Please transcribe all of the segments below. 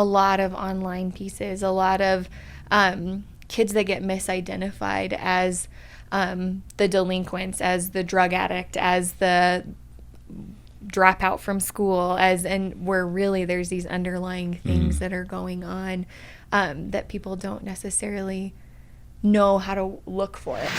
a lot of online pieces, a lot of kids that get misidentified as the delinquents, as the drug addict, as the dropout from school, and where really there's these underlying things that are going on that people don't necessarily know how to look for it.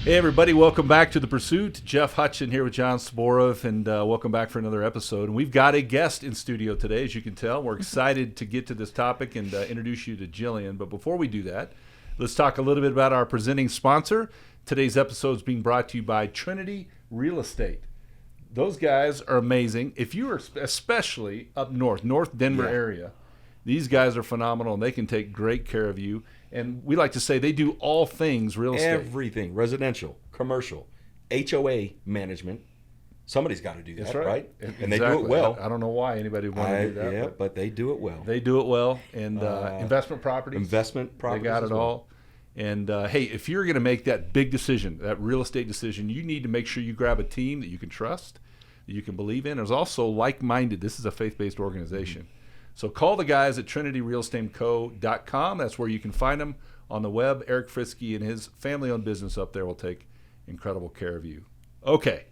Hey everybody, welcome back to The Pursuit. Jeff Hutchin here with John Sporov, and welcome back for another episode. And we've got a guest in studio today, as you can tell. We're excited to get to this topic and introduce you to Jillian. But before we do that, let's talk a little bit about our presenting sponsor. Today's episode is being brought to you by Trinity Real Estate. Those guys are amazing. If you are especially up North Denver area, these guys are phenomenal, and they can take great care of you. And we like to say they do all things real estate. Everything. Residential, commercial, HOA management. Somebody's got to do that, That's right? Exactly. And they do it well. I don't know why anybody would want to do that. Yeah, but they do it well. They do it well. And investment properties. Investment properties. They got it all. And, hey, if you're going to make that big decision, that real estate decision, you need to make sure you grab a team that you can trust, that you can believe in. There's also like-minded. This is a faith-based organization. So call the guys at trinityrealestateco.com. That's where you can find them on the web. Eric Frisky and his family-owned business up there will take incredible care of you. Okay,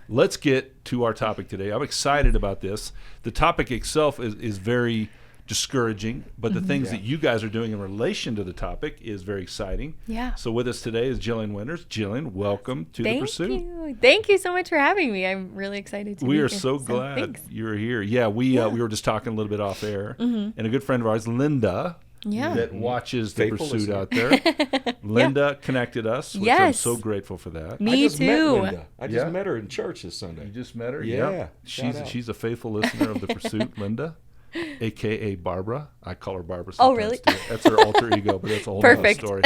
let's get to our topic today. I'm excited about this. The topic itself is very discouraging, but the things that you guys are doing in relation to the topic is very exciting. Yeah. So with us today is Jillian Winter. Jillian, welcome to The Pursuit. Thank you so much for having me. I'm really excited to be here. We are so glad you're here. Yeah, we were just talking a little bit off air, and a good friend of ours, Linda, that watches The Faithful Pursuit listener. out there. Linda connected us, which I'm so grateful for that. Me I just too. met Linda. I just met her in church this Sunday. You just met her? Yeah. She's a faithful listener of The Pursuit, Linda. A.K.A. Barbara. I call her Barbara sometimes. Oh, really? Too. That's her alter ego, but that's a whole other story.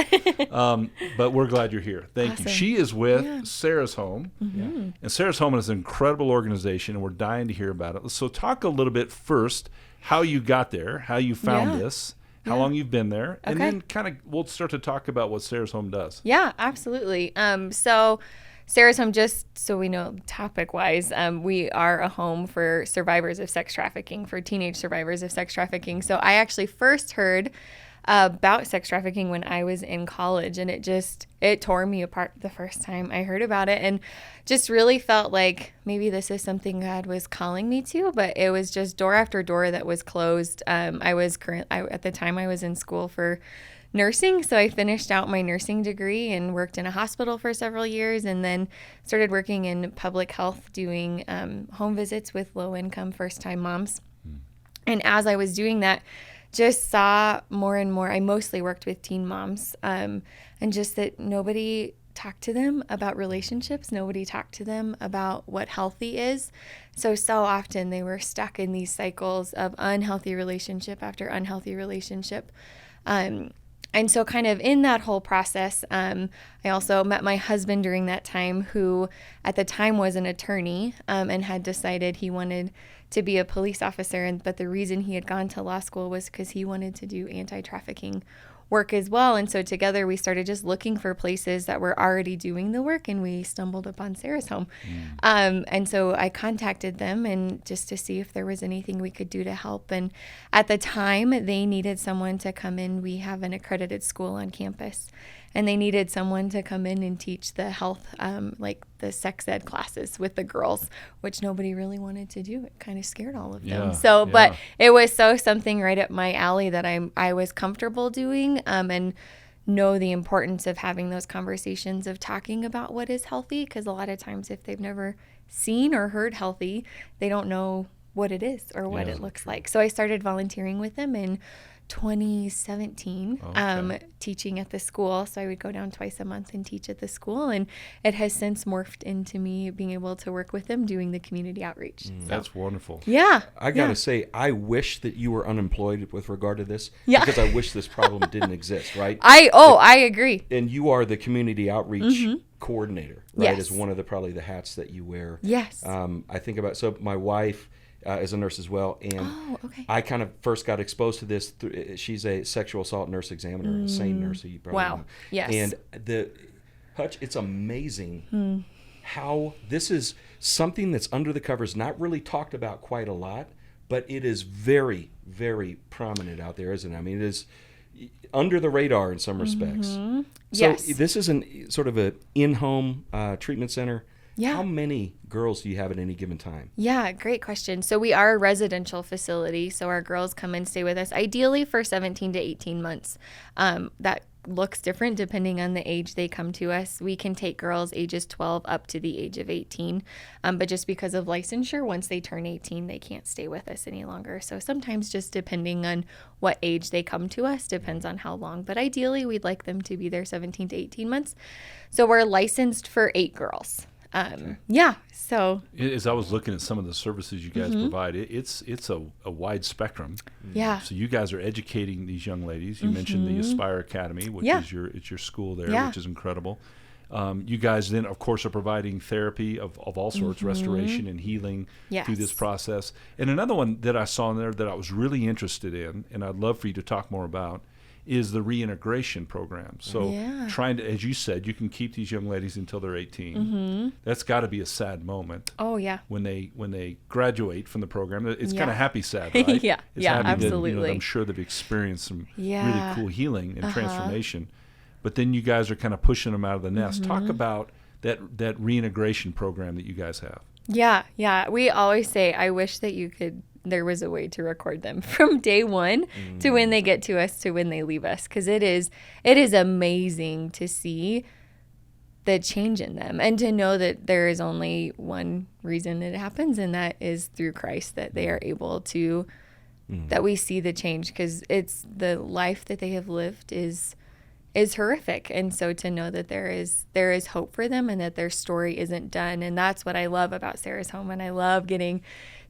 But we're glad you're here. Thank you. She is with Sarah's Home. And Sarah's Home is an incredible organization, and we're dying to hear about it. So talk a little bit first, how you got there, how you found this, how long you've been there, and then kind of we'll start to talk about what Sarah's Home does. Yeah, absolutely. So Sarah's Home, just so we know topic-wise, we are a home for survivors of sex trafficking, for teenage survivors of sex trafficking. So I actually first heard about sex trafficking when I was in college, and it tore me apart the first time I heard about it, and just really felt like maybe this is something God was calling me to, but it was just door after door that was closed. At the time I was in school for nursing. So I finished out my nursing degree and worked in a hospital for several years, and then started working in public health, doing home visits with low-income first-time moms. And as I was doing that, just saw more and more, I mostly worked with teen moms, and just that nobody talked to them about relationships. Nobody talked to them about what healthy is. So often they were stuck in these cycles of unhealthy relationship after unhealthy relationship. And so kind of in that whole process, I also met my husband during that time, who at the time was an attorney, and had decided he wanted to be a police officer. But the reason he had gone to law school was because he wanted to do anti-trafficking work as well. And so together we started just looking for places that were already doing the work, and we stumbled upon Sarah's Home. And so I contacted them, and just to see if there was anything we could do to help. And at the time they needed someone to come in. We have an accredited school on campus, and they needed someone to come in and teach the health, like the sex ed classes with the girls, which nobody really wanted to do. It kind of scared all of them. But it was something right up my alley that I was comfortable doing, and know the importance of having those conversations of talking about what is healthy, because a lot of times if they've never seen or heard healthy, they don't know what it is or what it looks like. So I started volunteering with them in 2017, teaching at the school. So I would go down twice a month and teach at the school, and it has since morphed into me being able to work with them doing the community outreach. That's wonderful. Yeah. I got to say, I wish that you were unemployed with regard to this, because I wish this problem didn't exist, right? I agree. And you are the community outreach coordinator, right? Yes. As one of the hats that you wear. Yes. I think about, so my wife is a nurse as well, and I kind of first got exposed to this she's a sexual assault nurse examiner, a SANE nurse, you probably know. Yes. And Hutch, it's amazing how this is something that's under the covers, not really talked about quite a lot, but it is very, very prominent out there, isn't it? I mean, it is under the radar in some respects. So Yes. this is sort of an in-home treatment center. Yeah. How many girls do you have at any given time? Yeah, great question. So we are a residential facility, so our girls come and stay with us ideally for 17 to 18 months. That looks different depending on the age they come to us. We can take girls ages 12 up to the age of 18, but just because of licensure, once they turn 18, they can't stay with us any longer. So sometimes just depending on what age they come to us, depends on how long. But ideally, we'd like them to be there 17 to 18 months. So we're licensed for 8 girls. Yeah, so As I was looking at some of the services you guys provide, it's a wide spectrum. yeah, So you guys are educating these young ladies. You mentioned the Aspire Academy, which is your school there, Yeah. which is incredible. You guys then, of course, are providing therapy of all sorts, restoration and healing through this Yes. process. And another one that I saw in there that I was really interested in, and I'd love for you to talk more about, is the reintegration program. So trying to, as you said, you can keep these young ladies until they're 18. That's got to be a sad moment. Oh, yeah. When they graduate from the program. It's kind Yeah. of happy sad, right? Yeah, It's yeah, happy that, absolutely. I'm sure they've experienced some Yeah. really cool healing and transformation. But then you guys are kind of pushing them out of the nest. Talk about that reintegration program that you guys have. Yeah, yeah. We always say, I wish that there was a way to record them from day one to when they get to us to when they leave us. Because it is amazing to see the change in them and to know that there is only one reason it happens, and that is through Christ, that they are able to, that we see the change, because it's the life that they have lived is horrific. And so to know that there is hope for them and that their story isn't done. And that's what I love about Sarah's Home. And I love getting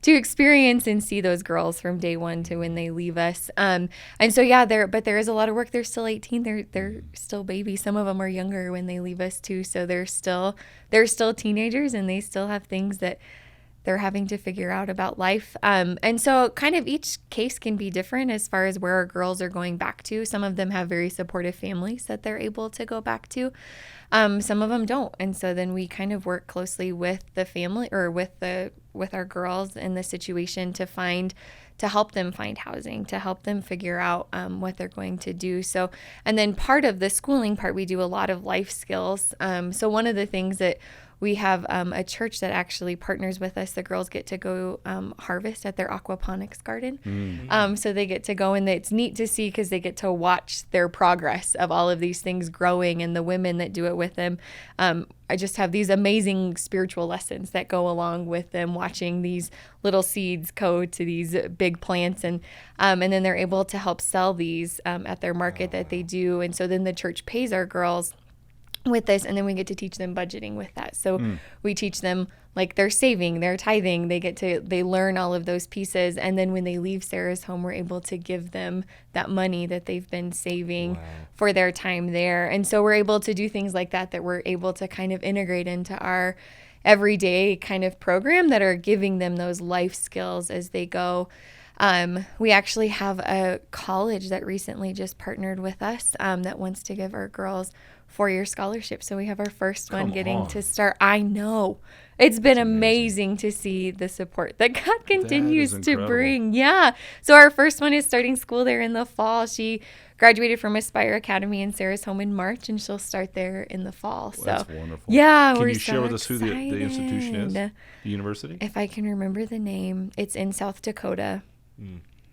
to experience and see those girls from day one to when they leave us. And so, yeah, there is a lot of work. They're still 18. They're still babies. Some of them are younger when they leave us too. So they're still teenagers, and they still have things that they're having to figure out about life. And so kind of each case can be different as far as where our girls are going back to. Some of them have very supportive families that they're able to go back to. Some of them don't. And so then we kind of work closely with the family or with our girls in the situation to help them find housing, to help them figure out what they're going to do. So, and then part of the schooling part, we do a lot of life skills. So one of the things that we have a church that actually partners with us. The girls get to go harvest at their aquaponics garden. So they get to go, and it's neat to see because they get to watch their progress of all of these things growing, and the women that do it with them. I just have these amazing spiritual lessons that go along with them, watching these little seeds go to these big plants, and then they're able to help sell these at their market that they do. And so then the church pays our girls with this, and then we get to teach them budgeting with that. So we teach them like their saving, their tithing. They learn all of those pieces, and then when they leave Sarah's Home, we're able to give them that money that they've been saving for their time there. And so we're able to do things like that we're able to kind of integrate into our everyday kind of program that are giving them those life skills as they go. We actually have a college that recently just partnered with us that wants to give our girls 4-year scholarship. So we have our first one getting to start. I know. It's been amazing to see the support that God continues to bring. Yeah. So our first one is starting school there in the fall. She graduated from Aspire Academy in Sarah's Home in March, and she'll start there in the fall. So that's wonderful. Yeah. Can we're you share so with us who the institution is? excited. The university? If I can remember the name, it's in South Dakota.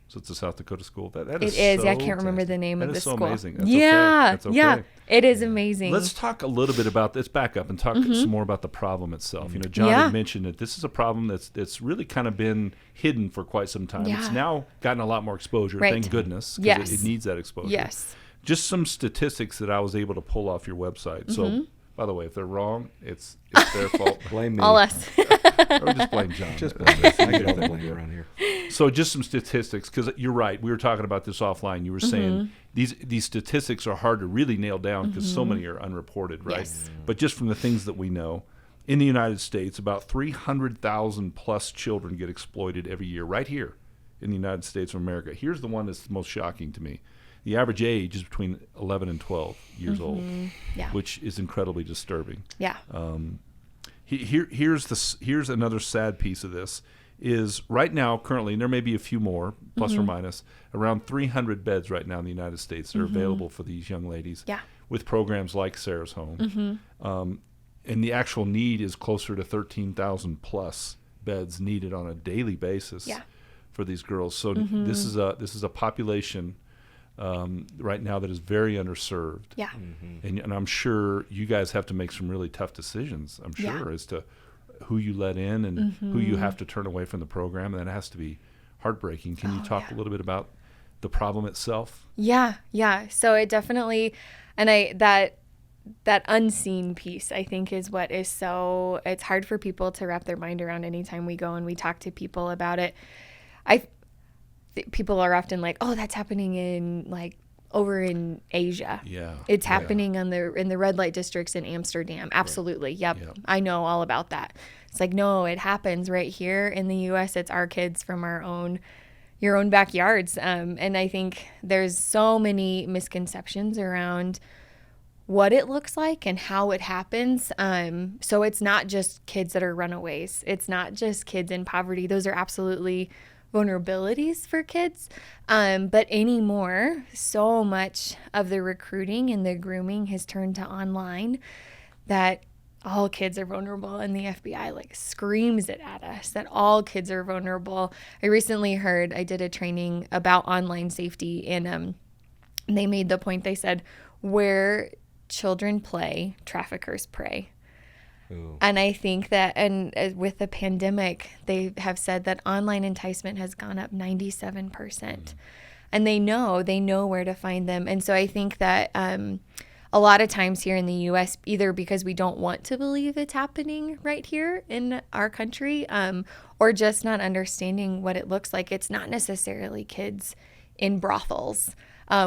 So it's a South Dakota school. That It is. I can't remember the name of the school. Amazing. That's yeah. okay. That's okay. Yeah. It is amazing. Let's talk a little bit about this. Back up and talk some more about the problem itself. You know, John had mentioned that this is a problem that's really kind of been hidden for quite some time. Yeah. It's now gotten a lot more exposure. Right. Thank goodness, because it needs that exposure. Yes. Just some statistics that I was able to pull off your website. So, by the way, if they're wrong, it's their fault. Blame me. All us. Or just blame John. Just blame me. I get all the blame around here. So just some statistics, because you're right. We were talking about this offline. You were saying these statistics are hard to really nail down because so many are unreported, right? Yes. But just from the things that we know, in the United States, about 300,000 plus children get exploited every year right here in the United States of America. Here's the one that's the most shocking to me. The average age is between 11 and 12 years old, Yeah. which is incredibly disturbing. Yeah. Here's another sad piece of this is right now, currently, and there may be a few more, plus or minus, around 300 beds right now in the United States that are available for these young ladies with programs like Sarah's Home. And the actual need is closer to 13,000 plus beds needed on a daily basis for these girls. So this is a population right now that is very underserved. Yeah. And I'm sure you guys have to make some really tough decisions, I'm sure, as to who you let in and who you have to turn away from the program. And that has to be heartbreaking. Can you talk a little bit about the problem itself? Yeah. So it definitely, and that unseen piece, I think, is what is so, it's hard for people to wrap their mind around anytime we go and we talk to people about it. People are often like, oh, that's happening in like over in Asia. Yeah. It's happening in the red light districts in Amsterdam. Absolutely. Right. Yep. I know all about that. It's like, no, it happens right here in the US. It's our kids from your own backyards. And I think there's so many misconceptions around what it looks like and how it happens. So it's not just kids that are runaways. It's not just kids in poverty. Those are absolutely vulnerabilities for kids. But anymore, so much of the recruiting and the grooming has turned to online that all kids are vulnerable, and the FBI like screams it at us that all kids are vulnerable. I recently heard, I did a training about online safety, and they made the point, they said, where children play, traffickers prey. Ooh. And I think that, and with the pandemic, they have said that online enticement has gone up 97%. And they know where to find them. And so I think that a lot of times here in the U.S., either because we don't want to believe it's happening right here in our country, or just not understanding what it looks like. It's not necessarily kids in brothels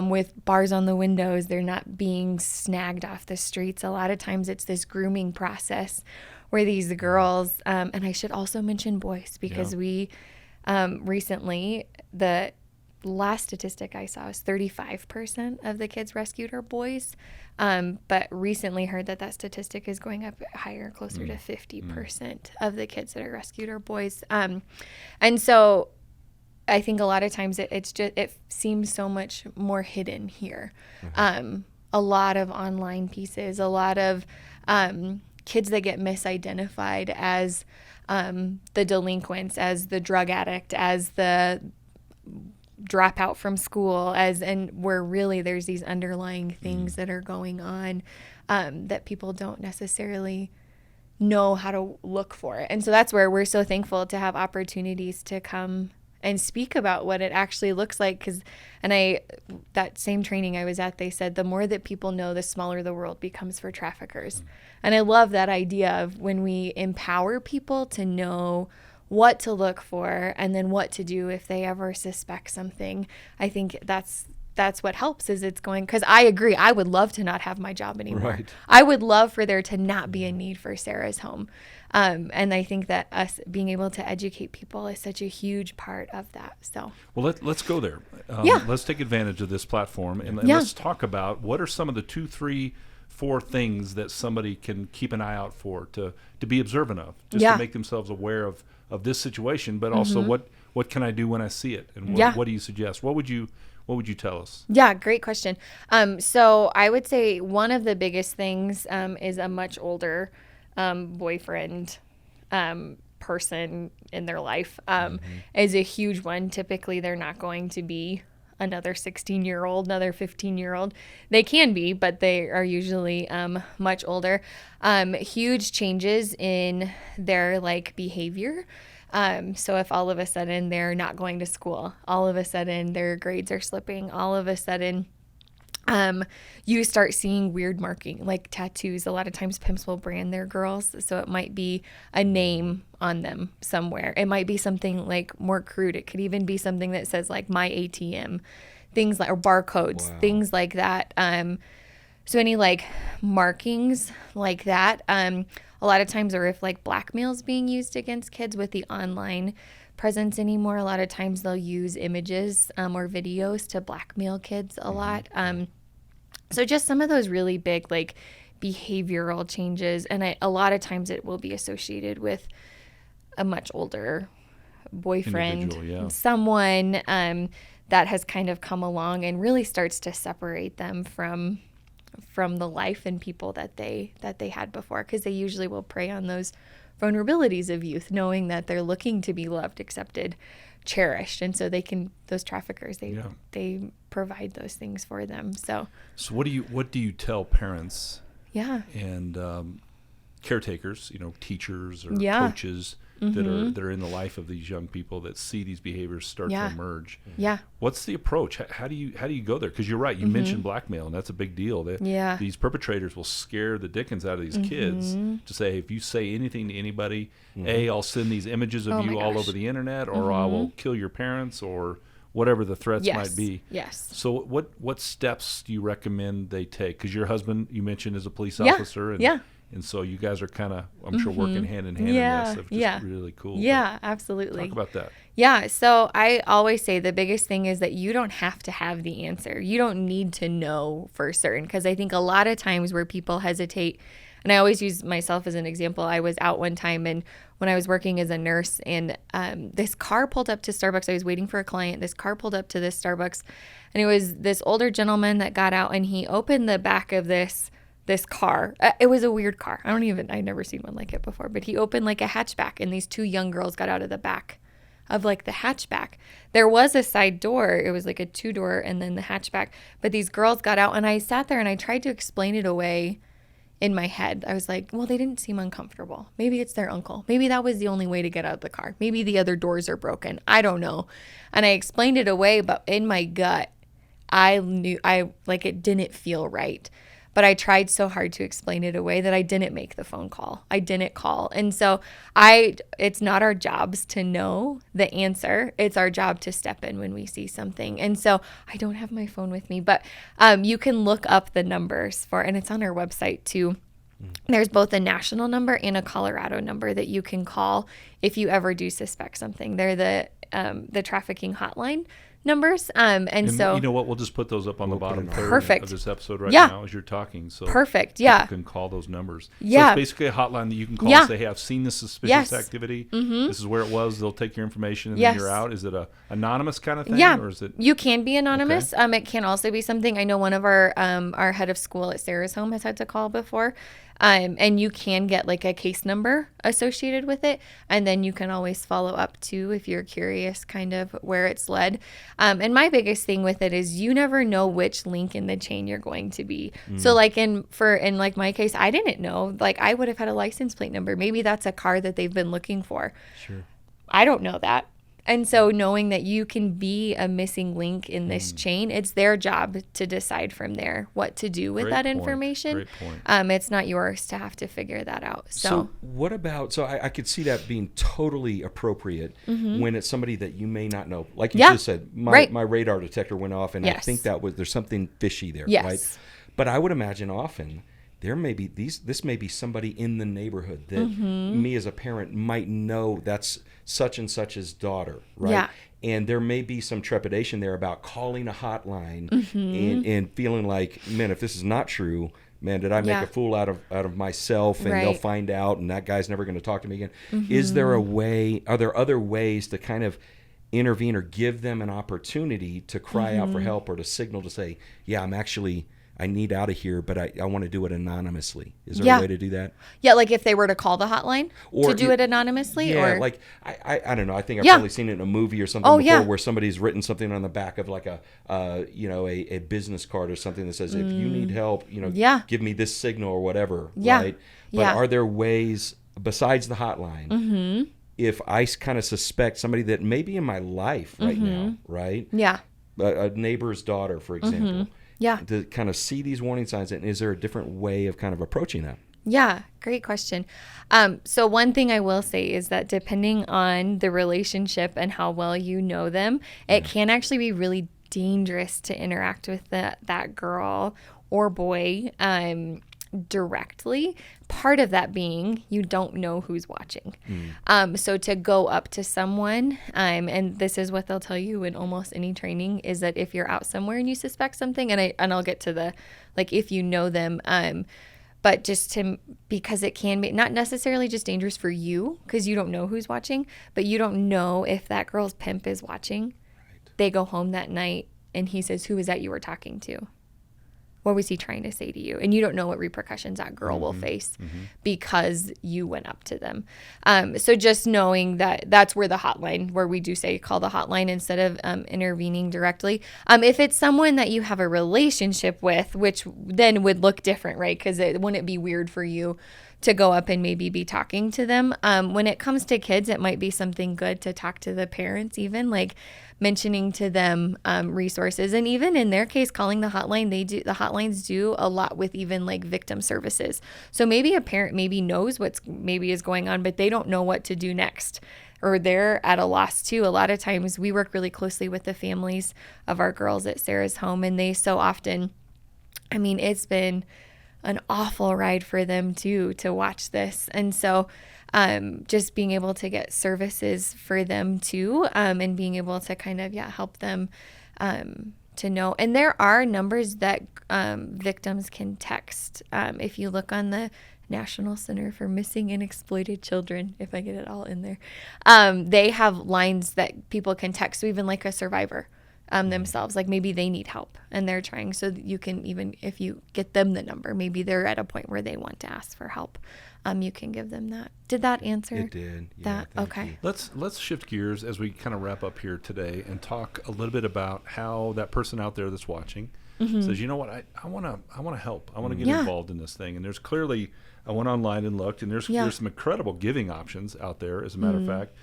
with bars on the windows. They're not being snagged off the streets. A lot of times it's this grooming process where these girls, and I should also mention boys, because we recently, the last statistic I saw was 35% of the kids rescued are boys, but recently heard that statistic is going up higher, closer to 50% of the kids that are rescued are boys. And so I think a lot of times it seems so much more hidden here. A lot of online pieces, a lot of kids that get misidentified as the delinquents, as the drug addict, as the dropout from school, and where really there's these underlying things that are going on that people don't necessarily know how to look for. And so that's where we're so thankful to have opportunities to come and speak about what it actually looks like. That same training I was at, they said the more that people know, the smaller the world becomes for traffickers. And I love that idea of when we empower people to know what to look for and then what to do if they ever suspect something. I think that's what helps, is it's going, because I agree, I would love to not have my job anymore. Right. I would love for there to not be a need for Sarah's Home. And I think that us being able to educate people is such a huge part of that. So, well, let's go there. Let's take advantage of this platform and let's talk about what are some of the 2, 3, 4 things that somebody can keep an eye out for, to be observant of, just to make themselves aware of this situation, but also what can I do when I see it, and what do you suggest? What would you tell us? Yeah, great question. So I would say one of the biggest things is a much older boyfriend person in their life is a huge one. Typically, they're not going to be another 16-year-old, another 15-year-old. They can be, but they are usually much older. Huge changes in their behavior. So if all of a sudden they're not going to school, all of a sudden their grades are slipping, all of a sudden you start seeing weird marking, like tattoos. A lot of times pimps will brand their girls, so it might be a name on them somewhere. It might be something more crude. It could even be something that says my ATM, things or barcodes, things like that. So any markings like that. a lot of times, or if like blackmail is being used against kids with the online presence anymore, a lot of times they'll use images or videos to blackmail kids a lot. So just some of those really big like behavioral changes, and a lot of times it will be associated with a much older boyfriend, someone that has kind of come along and really starts to separate them from the life and people that they had before, because they usually will prey on those vulnerabilities of youth, knowing that they're looking to be loved, accepted, cherished, and so those traffickers they provide those things for them. So what do you tell parents and caretakers, teachers or coaches that are in the life of these young people that see these behaviors start to emerge? What's the approach? How do you go there? Because you're right, you mentioned blackmail, and that's a big deal. These perpetrators will scare the dickens out of these kids to say, if you say anything to anybody, I'll send these images of you all over the internet, or I will kill your parents, or whatever the threats might be. So what steps do you recommend they take? Because your husband, you mentioned, is a police officer, and so you guys are kind of, I'm sure, working hand in hand in this. It's just really cool. Yeah, absolutely. Talk about that. Yeah, so I always say the biggest thing is that you don't have to have the answer. You don't need to know for certain, because I think a lot of times where people hesitate, and I always use myself as an example. I was out one time, and when I was working as a nurse, and this car pulled up to Starbucks. I was waiting for a client. This car pulled up to this Starbucks, and it was this older gentleman that got out, and he opened the back of this car. It was a weird car. I'd never seen one like it before, but he opened like a hatchback, and these two young girls got out of the back of like the hatchback. There was a side door. It was like a 2-door and then the hatchback, but these girls got out, and I sat there and I tried to explain it away in my head. I was like, well, they didn't seem uncomfortable. Maybe it's their uncle. Maybe that was the only way to get out of the car. Maybe the other doors are broken. I don't know. And I explained it away, but in my gut, I knew it didn't feel right. But I tried so hard to explain it away that I didn't make the phone call. I didn't call. And so it's not our jobs to know the answer. It's our job to step in when we see something. And so I don't have my phone with me, but you can look up the numbers and it's on our website too. There's both a national number and a Colorado number that you can call if you ever do suspect something. They're the trafficking hotline numbers. And so, you know what, we'll just put those up on the bottom Perfect. of this episode now as you're talking. So perfect. You can call those numbers. So it's basically a hotline that you can call and say, hey, I've seen this suspicious activity. This is where it was. They'll take your information and then you're out. Is it a anonymous kind of thing? Or is it? You can be anonymous. Okay. It can also be something. I know one of our head of school at Sarah's home has had to call before. And you can get like a case number associated with it. And then you can always follow up too if you're curious kind of where it's led. And my biggest thing with it is you never know which link in the chain you're going to be. So like in my case, I didn't know. Like I would have had a license plate number. Maybe that's a car that they've been looking for. Sure. I don't know that. And so knowing that you can be a missing link in this chain, it's their job to decide from there what to do with that information. Great point. It's not yours to have to figure that out. So what about, I could see that being totally appropriate when it's somebody that you may not know. Like you just said, my radar detector went off, and I think there's something fishy there, right? But I would imagine often there may be this may be somebody in the neighborhood that me as a parent might know that's such and such's daughter, right? Yeah. And there may be some trepidation there about calling a hotline and feeling like, man, if this is not true, man, did I make a fool out of myself, and they'll find out, and that guy's never going to talk to me again. Is there a way? Are there other ways to kind of intervene or give them an opportunity to cry out for help, or to signal to say, yeah, I need out of here, but I want to do it anonymously. Is there a way to do that? Yeah, like if they were to call the hotline to do it anonymously? Yeah, like, I don't know. I think I've probably seen it in a movie or something before where somebody's written something on the back of like a business card or something that says, if you need help, give me this signal or whatever, right? But are there ways, besides the hotline, if I kind of suspect somebody that may be in my life right now, right? Yeah. A neighbor's daughter, for example. Yeah. To kind of see these warning signs, and is there a different way of kind of approaching that? Yeah, great question. So one thing I will say is that depending on the relationship and how well you know them, it can actually be really dangerous to interact with that girl or boy directly. Part of that being you don't know who's watching. So to go up to someone, and this is what they'll tell you in almost any training, is that if you're out somewhere and you suspect something, and I'll get to the, like, if you know them, but just because it can be not necessarily just dangerous for you because you don't know who's watching, but you don't know if that girl's pimp is watching. Right. They go home that night and he says, "Who is that you were talking to? What was he trying to say to you?" And you don't know what repercussions that girl will face because you went up to them. So just knowing that that's where the hotline, where we do say call the hotline instead of intervening directly. If it's someone that you have a relationship with, which then would look different, right? Because wouldn't it be weird for you to go up and maybe be talking to them? When it comes to kids, it might be something good to talk to the parents, even like mentioning to them resources. And even in their case, calling the hotline, the hotlines do a lot with even like victim services. So maybe a parent maybe knows what's maybe is going on, but they don't know what to do next, or they're at a loss too. A lot of times we work really closely with the families of our girls at Sarah's home, and they so often, I mean, it's been an awful ride for them too to watch this. And so just being able to get services for them too, and being able to kind of help them to know. And there are numbers that victims can text. If you look on the National Center for Missing and Exploited Children, if I get it all in there, they have lines that people can text. So even like a survivor themselves, like maybe they need help and they're trying, so that you can, even if you get them the number, maybe they're at a point where they want to ask for help, you can give them that. Did that answer? It did. That okay. Let's shift gears as we kind of wrap up here today and talk a little bit about how that person out there that's watching says, you know what, I want to help. I want to get involved in this thing. And there's clearly, I went online and looked, and there's some incredible giving options out there, as a matter of fact.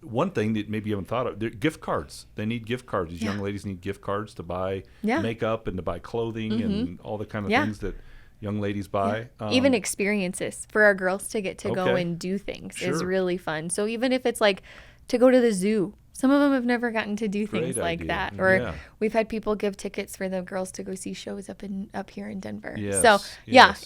One thing that maybe you haven't thought of, they're gift cards. They need gift cards. These young ladies need gift cards to buy makeup and to buy clothing and all the kind of things that young ladies buy. Even experiences for our girls to get to go and do things is really fun. So even if it's like to go to the zoo, some of them have never gotten to do things like that. Or we've had people give tickets for the girls to go see shows up here in Denver. So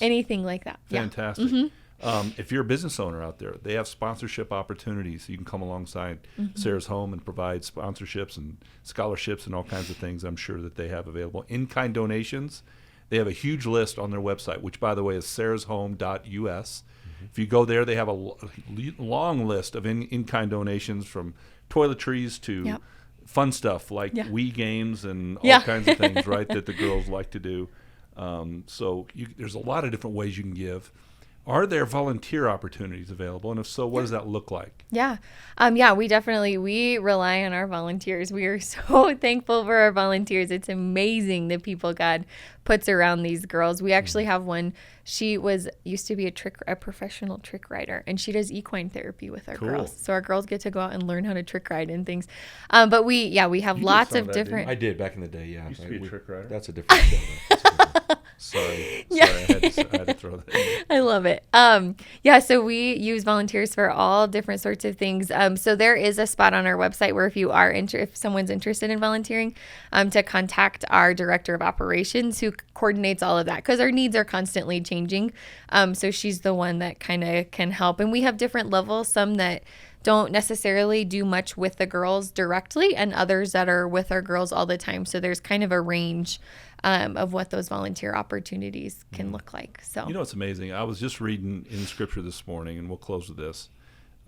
anything like that. Fantastic. If you're a business owner out there, they have sponsorship opportunities. You can come alongside Sarah's Home and provide sponsorships and scholarships and all kinds of things I'm sure that they have available. In-kind donations, they have a huge list on their website, which, by the way, is sarahshome.us. If you go there, they have a long list of in-kind donations, from toiletries to fun stuff like Wii games and all kinds of things, right, that the girls like to do. So there's a lot of different ways you can give. Are there volunteer opportunities available? And if so, what does that look like? We rely on our volunteers. We are so thankful for our volunteers. It's amazing the people God puts around these girls. We actually have one. She used to be a professional trick rider, and she does equine therapy with our girls. So our girls get to go out and learn how to trick ride and things. But we have lots of different. I did back in the day. Yeah, used to be a trick rider. That's a different show. Sorry, I had to throw that in. I love it. So we use volunteers for all different sorts of things. So there is a spot on our website where if someone's interested in volunteering, to contact our director of operations, who coordinates all of that, because our needs are constantly changing. So she's the one that kind of can help. And we have different levels, some that don't necessarily do much with the girls directly, and others that are with our girls all the time. So there's kind of a range of what those volunteer opportunities can look like. So, it's amazing. I was just reading in Scripture this morning, and we'll close with this,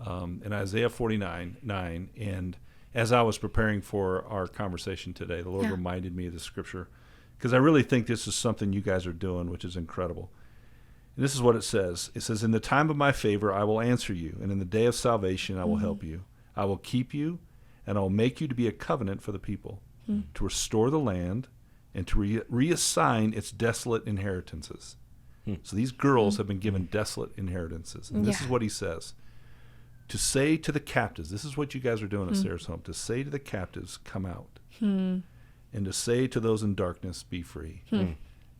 in Isaiah 49:9. And as I was preparing for our conversation today, the Lord reminded me of the Scripture, because I really think this is something you guys are doing, which is incredible. And this is what it says. It says, "In the time of my favor, I will answer you, and in the day of salvation, I will help you. I will keep you, and I will make you to be a covenant for the people, to restore the land, and to reassign its desolate inheritances." So these girls have been given desolate inheritances. And this is what he says. "To say to the captives," this is what you guys are doing at Sarah's Home, "to say to the captives, come out, and to say to those in darkness, be free."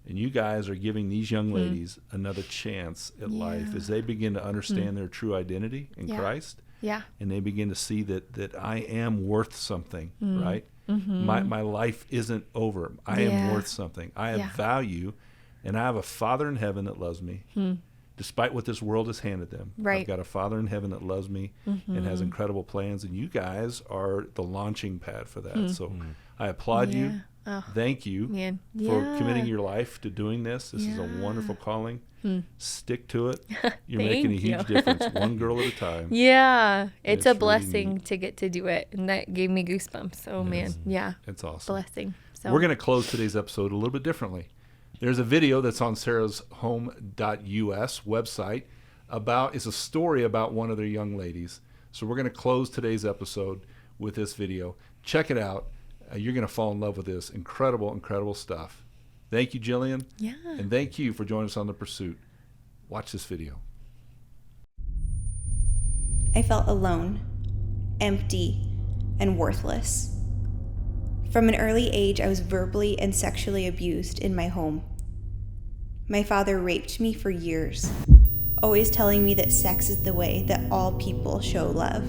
And you guys are giving these young ladies another chance at life as they begin to understand their true identity in Christ. And they begin to see that I am worth something, right? My life isn't over. I am worth something. I have value. And I have a Father in heaven that loves me. Despite what this world has handed them. Right. I've got a Father in heaven that loves me and has incredible plans, and you guys are the launching pad for that. So I applaud you. Oh, Thank you man. for Yeah. committing your life to doing this. This is a wonderful calling. Stick to it. You're Thank making a huge you. difference, one girl at a time. Yeah, it's a It's really blessing neat. to get to do it, and that gave me goosebumps. Oh man, yeah, It's awesome. blessing. So We're going to close today's episode a little bit differently. There's a video that's on Sarah's home.us website it's a story about one of their young ladies. So we're going to close today's episode with this video. Check it out. You're going to fall in love with this. Incredible, incredible stuff. Thank you, Jillian. Yeah. And thank you for joining us on The Pursuit. Watch this video. I felt alone, empty, and worthless. From an early age, I was verbally and sexually abused in my home. My father raped me for years, always telling me that sex is the way that all people show love.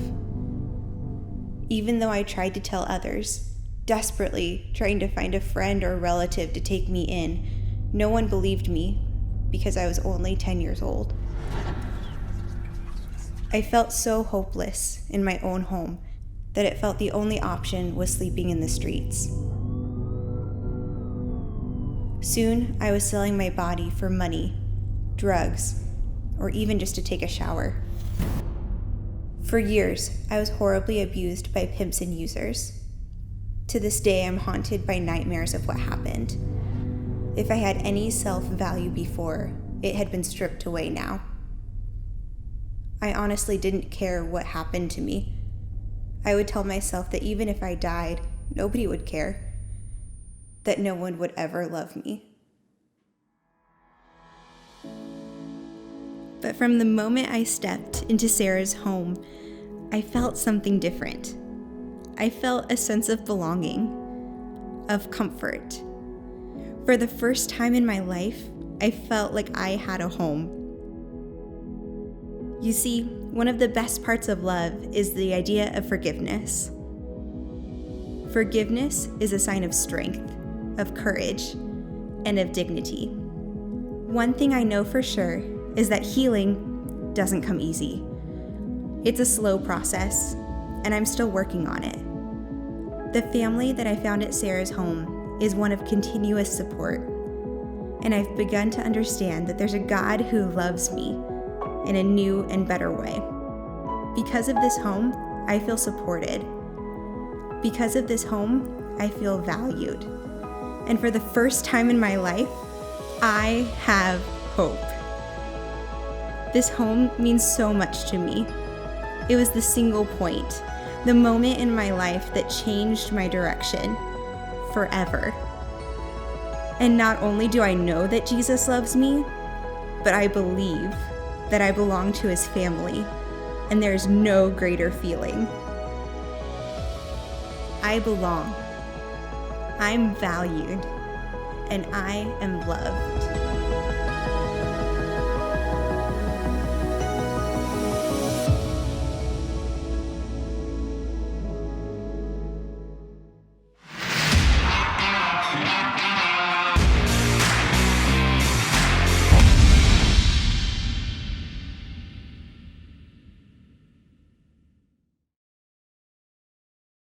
Even though I tried to tell others, desperately trying to find a friend or relative to take me in, no one believed me because I was only 10 years old. I felt so hopeless in my own home that it felt the only option was sleeping in the streets. Soon, I was selling my body for money, drugs, or even just to take a shower. For years, I was horribly abused by pimps and users. To this day, I'm haunted by nightmares of what happened. If I had any self-value before, it had been stripped away now. I honestly didn't care what happened to me. I would tell myself that even if I died, nobody would care. That no one would ever love me. But from the moment I stepped into Sarah's home, I felt something different. I felt a sense of belonging, of comfort. For the first time in my life, I felt like I had a home. You see, one of the best parts of love is the idea of forgiveness. Forgiveness is a sign of strength, of courage, and of dignity. One thing I know for sure is that healing doesn't come easy. It's a slow process, and I'm still working on it. The family that I found at Sarah's home is one of continuous support, and I've begun to understand that there's a God who loves me in a new and better way. Because of this home, I feel supported. Because of this home, I feel valued. And for the first time in my life, I have hope. This home means so much to me. It was the single point, the moment in my life that changed my direction forever. And not only do I know that Jesus loves me, but I believe that I belong to his family, and there's no greater feeling. I belong. I'm valued, and I am loved.